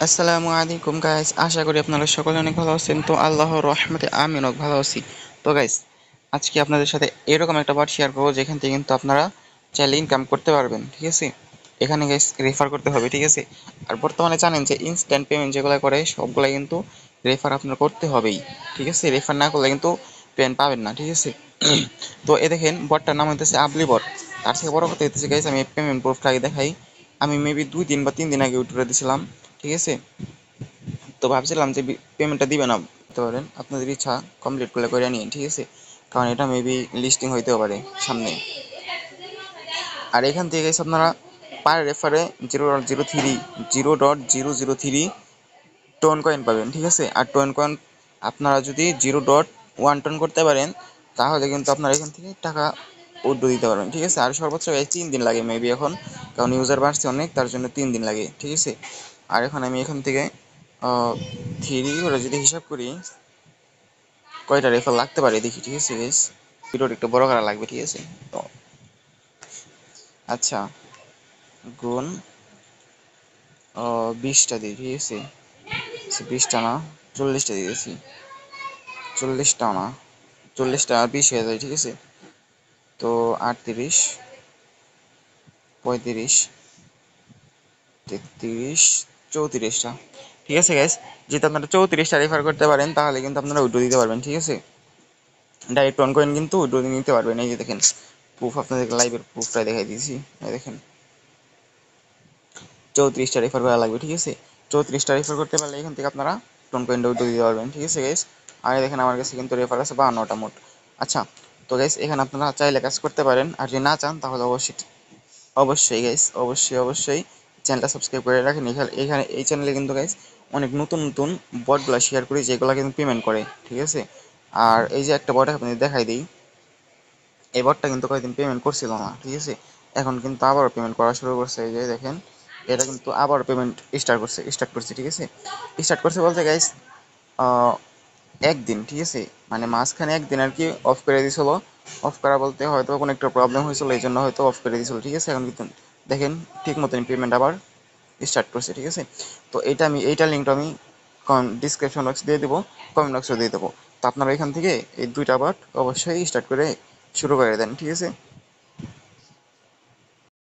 আসসালামু আলাইকুম গাইস, আশা করি আপনারা সকলে অনেক ভালো আছেন। তো আল্লাহর রহমতে আমি অনেক ভালো আছি। তো গাইস, আজকে আপনাদের সাথে এরকম একটা পার্ট শেয়ার করবো যেখান থেকে কিন্তু আপনারা চাইলে ইনকাম করতে পারবেন। ঠিক আছে, এখানে গাইস রেফার করতে হবে। ঠিক আছে, আর বর্তমানে জানেন যে ইনস্ট্যান্ট পেমেন্ট যেগুলো করে সবগুলো কিন্তু রেফার আপনার করতে হবেই। ঠিক আছে, রেফার না করলে কিন্তু পেমেন্ট পাবেন না। ঠিক আছে, তো এ দেখেন বটটার নাম হইতেছে আপলি বট। তার থেকে বড় কথা হইতেছে গাইস, আমি পেমেন্ট প্রুফটা আগে দেখাই। আমি মেবি 2 দিন বা 3 দিন আগে উইথড্র দিয়েছিলাম। ঠিক আছে, তো ভাবছিলাম যে পেমেন্টটা দিবে না, দিতে পারেন আপনাদের ইচ্ছা, কমপ্লিট করলে করে নিন। ঠিক আছে, কারণ এটা মেবি লিস্টিং হইতেও পারে সামনে। আর এখান থেকে গেছে আপনারা পার রেফারে 0.030 টোন কয়েন পাবেন। ঠিক আছে, আর টোন কয়েন আপনারা যদি 0.1 টোন করতে পারেন তাহলে কিন্তু আপনারা এখান থেকে টাকা উইথড্র দিতে পারবেন। ঠিক আছে, আর সর্বোচ্চ 3 দিন লাগে মেবি এখন, কারণ ইউজার বাড়ছে অনেক, তার জন্য 3 দিন লাগে। ঠিক আছে, আর এখন আমি এখান থেকে 3 করে যদি হিসাব করি কয়টা রেফার লাগতে পারে দেখি। ঠিক আছে গাইস, ভিডিওটা একটু বড় করা লাগবে। ঠিক আছে, তো আচ্ছা, গুণ 20টা দিই। ঠিক আছে, 20টা না, 40টা দিয়েছি। 40টা না, 40টা আর 20 হয়ে যায়। ঠিক আছে, তো 38, 35, 33, 34টা। ঠিক আছে গাইস, যেহেতু আপনারা 34টা রেফার করতে পারেন তাহলে কিন্তু আপনারা উইড্রো দিতে পারবেন। ঠিক আছে, ডাইরেক্ট অন কয়েন কিন্তু উইড্রো নিতে পারবেন। এই যে দেখেন প্রুফ, আপনাদেরকে লাইভের প্রুফটা দেখাই দিয়েছি। এই দেখেন 34টা রেফার করা লাগবে। ঠিক আছে, 34টা রেফার করতে পারলে এখান থেকে আপনারা টোন কয়েনটা উইড্রো দিতে পারবেন। ঠিক আছে গাইস, আর দেখেন আমার কাছে কিন্তু রেফার আছে 52টা মোট। আচ্ছা, তো গাইস এখানে আপনারা চাইলে কাজ করতে পারেন, আর যদি না চান তাহলে অবশ্যই গাইস, অবশ্যই চ্যানেলটা সাবস্ক্রাইব করে রাখেন। এখানে এই চ্যানেলে কিন্তু গাইস অনেক নতুন নতুন বটগুলো শেয়ার করি যেগুলো কিন্তু পেমেন্ট করে। ঠিক আছে, আর এই যে একটা বট আপনাদের দেখাই দিই, এই বটটা কিন্তু কয়েকদিন পেমেন্ট করছিল না। ঠিক আছে, এখন কিন্তু আবারও পেমেন্ট করা শুরু করছে। এই যে দেখেন, এটা কিন্তু আবার পেমেন্ট স্টার্ট করছে। ঠিক আছে, স্টার্ট করছে বলতে গাইস একদিন। ঠিক আছে, মানে মাঝখানে একদিন আর কি অফ করে দিয়েছিল। অফ করা বলতে হয়তো কোনো একটা প্রবলেম হয়েছিল, এই জন্য হয়তো অফ করে দিয়েছিল। ঠিক আছে, এখন কিন্তু দেখেন ঠিক মতন পেমেন্ট আবার স্টার্ট করছে। ঠিক আছে, তো এইটার লিঙ্কটা আমি ডিসক্রিপশন বক্স দিয়ে দেবো, কমেন্ট বক্সে দিয়ে দেবো। তো আপনারা এখান থেকে এই 2টা বার অবশ্যই স্টার্ট করে শুরু করে দেন। ঠিক আছে।